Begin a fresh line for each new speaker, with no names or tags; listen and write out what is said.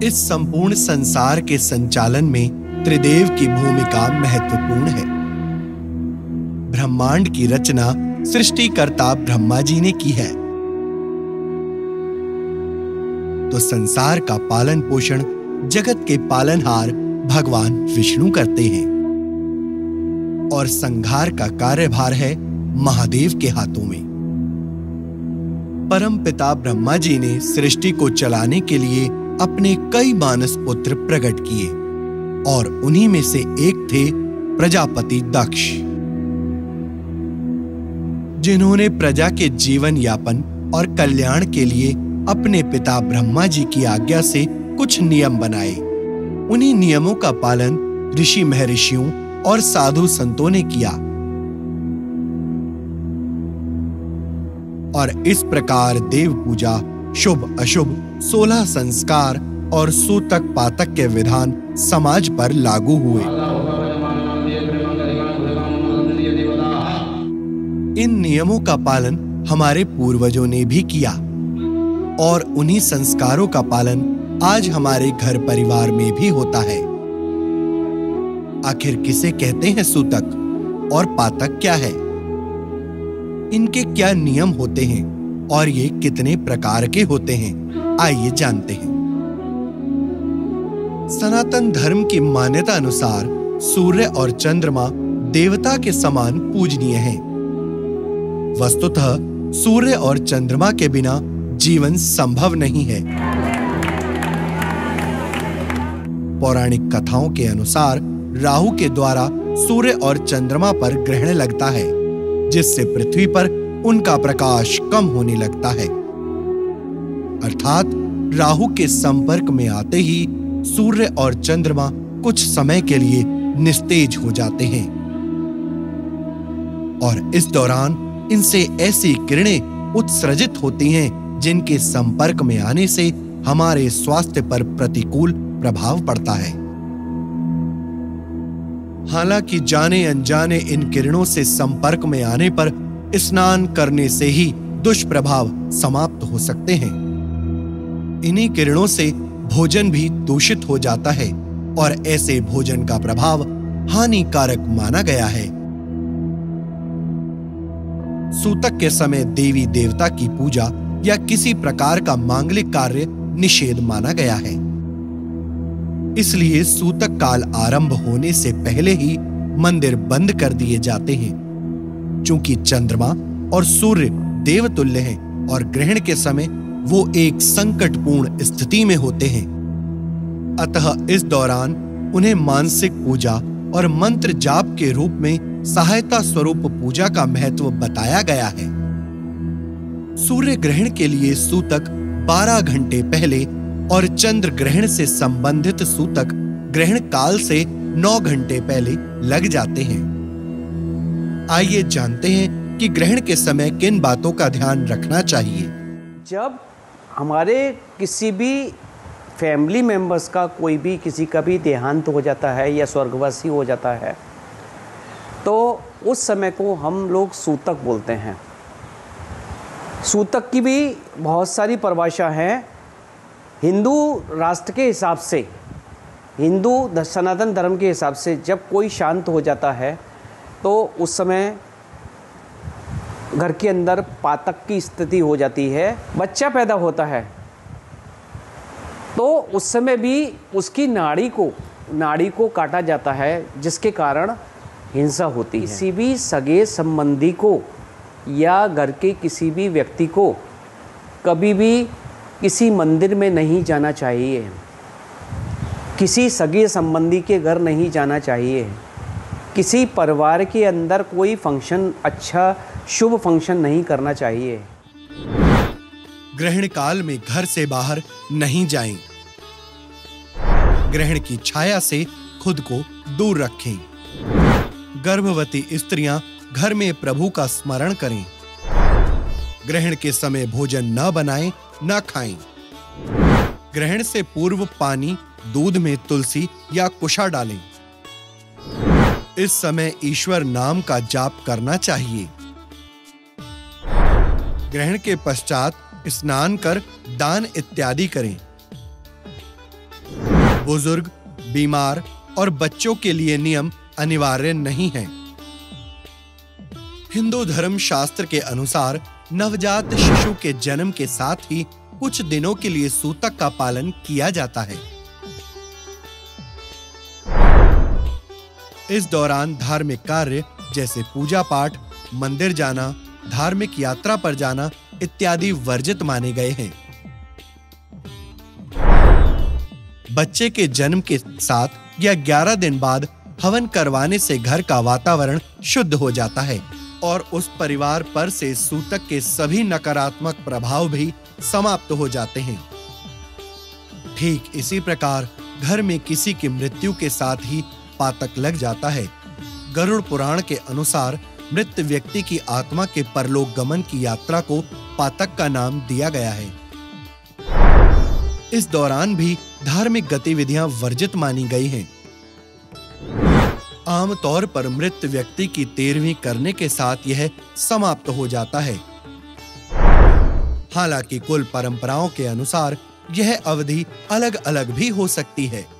इस संपूर्ण संसार के संचालन में त्रिदेव की भूमिका महत्वपूर्ण है। ब्रह्मांड की रचना सृष्टिकर्ता ब्रह्मा जी ने की है, तो संसार का पालन पोषण जगत के पालनहार भगवान विष्णु करते हैं और संहार का कार्यभार है महादेव के हाथों में। परम पिता ब्रह्मा जी ने सृष्टि को चलाने के लिए अपने कई मानस पुत्र प्रकट किए और उन्हीं में से एक थे प्रजापति दक्ष, जिन्होंने प्रजा के जीवन यापन और कल्याण के लिए अपने पिता ब्रह्मा जी की आज्ञा से कुछ नियम बनाए। उन्हीं नियमों का पालन ऋषि महर्षियों और साधु संतों ने किया और इस प्रकार देव पूजा, शुभ अशुभ 16 संस्कार और सूतक पातक के विधान समाज पर लागू हुए। इन नियमों का पालन हमारे पूर्वजों ने भी किया और उन्हीं संस्कारों का पालन आज हमारे घर परिवार में भी होता है। आखिर किसे कहते हैं सूतक और पातक क्या है? इनके क्या नियम होते हैं और ये कितने प्रकार के होते हैं, आइए जानते हैं। सनातन धर्म की मान्यता अनुसार सूर्य और चंद्रमा देवता के समान पूजनीय हैं। वस्तुतः सूर्य और चंद्रमा के बिना जीवन संभव नहीं है। पौराणिक कथाओं के अनुसार राहु के द्वारा सूर्य और चंद्रमा पर ग्रहण लगता है, जिससे पृथ्वी पर उनका प्रकाश कम होने लगता है। अर्थात राहु के संपर्क में आते ही सूर्य और चंद्रमा कुछ समय के लिए निस्तेज हो जाते हैं और इस दौरान इनसे ऐसी किरणें उत्सर्जित होती हैं जिनके संपर्क में आने से हमारे स्वास्थ्य पर प्रतिकूल प्रभाव पड़ता है। हालांकि जाने अनजाने इन किरणों से संपर्क में आने पर स्नान करने से ही दुष्प्रभाव समाप्त हो सकते हैं। इन्हीं किरणों से भोजन भी दूषित हो जाता है और ऐसे भोजन का प्रभाव हानिकारक माना गया है। सूतक के समय देवी देवता की पूजा या किसी प्रकार का मांगलिक कार्य निषेध माना गया है। इसलिए सूतक काल आरंभ होने से पहले ही मंदिर बंद कर दिए जाते हैं। चूंकि चंद्रमा और सूर्य देवतुल्य हैं और ग्रहण के समय वो एक संकटपूर्ण स्थिति में होते हैं, अतः इस दौरान उन्हें मानसिक पूजा और मंत्र जाप के रूप में सहायता स्वरूप पूजा का महत्व बताया गया है। सूर्य ग्रहण के लिए सूतक 12 घंटे पहले और चंद्र ग्रहण से संबंधित सूतक ग्रहण काल से 9 घंटे पहले लग जाते हैं। आइए जानते हैं कि ग्रहण के समय किन बातों का ध्यान रखना चाहिए।
जब हमारे किसी भी फैमिली मेंबर्स का कोई भी किसी का भी देहांत हो जाता है या स्वर्गवासी हो जाता है, तो उस समय को हम लोग सूतक बोलते हैं। सूतक की भी बहुत सारी परिभाषा है। हिंदू राष्ट्र के हिसाब से, हिंदू सनातन धर्म के हिसाब से जब कोई शांत हो जाता है तो उस समय घर के अंदर पातक की स्थिति हो जाती है। बच्चा पैदा होता है तो उस समय भी उसकी नाड़ी को काटा जाता है, जिसके कारण हिंसा होती है। किसी भी सगे संबंधी को या घर के किसी भी व्यक्ति को कभी भी किसी मंदिर में नहीं जाना चाहिए, किसी सगे संबंधी के घर नहीं जाना चाहिए, किसी परिवार के अंदर कोई फंक्शन, अच्छा शुभ फंक्शन नहीं करना चाहिए।
ग्रहण काल में घर से बाहर नहीं जाएं। ग्रहण की छाया से खुद को दूर रखें। गर्भवती स्त्रियां घर में प्रभु का स्मरण करें। ग्रहण के समय भोजन न बनाएं, न खाएं। ग्रहण से पूर्व पानी, दूध में तुलसी या कुशा डालें। इस समय ईश्वर नाम का जाप करना चाहिए। ग्रहण के पश्चात स्नान कर दान इत्यादि करें। बुजुर्ग, बीमार और बच्चों के लिए नियम अनिवार्य नहीं हैं। हिंदू धर्म शास्त्र के अनुसार नवजात शिशु के जन्म के साथ ही कुछ दिनों के लिए सूतक का पालन किया जाता है। इस दौरान धार्मिक कार्य जैसे पूजा पाठ, मंदिर जाना, धार्मिक यात्रा पर जाना इत्यादि वर्जित माने गए हैं। बच्चे के जन्म के 7 या 11 दिन बाद हवन करवाने से घर का वातावरण शुद्ध हो जाता है और उस परिवार पर से सूतक के सभी नकारात्मक प्रभाव भी समाप्त हो जाते हैं। ठीक इसी प्रकार घर में किसी की मृत्यु के साथ ही पातक लग जाता है। गरुड़ पुराण के अनुसार मृत व्यक्ति की आत्मा के परलोक गमन की यात्रा को पातक का नाम दिया गया है। इस दौरान भी धार्मिक गतिविधियां वर्जित मानी गई हैं। आमतौर पर मृत व्यक्ति की 13वीं करने के साथ यह समाप्त हो जाता है। हालांकि कुल परंपराओं के अनुसार यह अवधि अलग-अलग भी हो सकती है।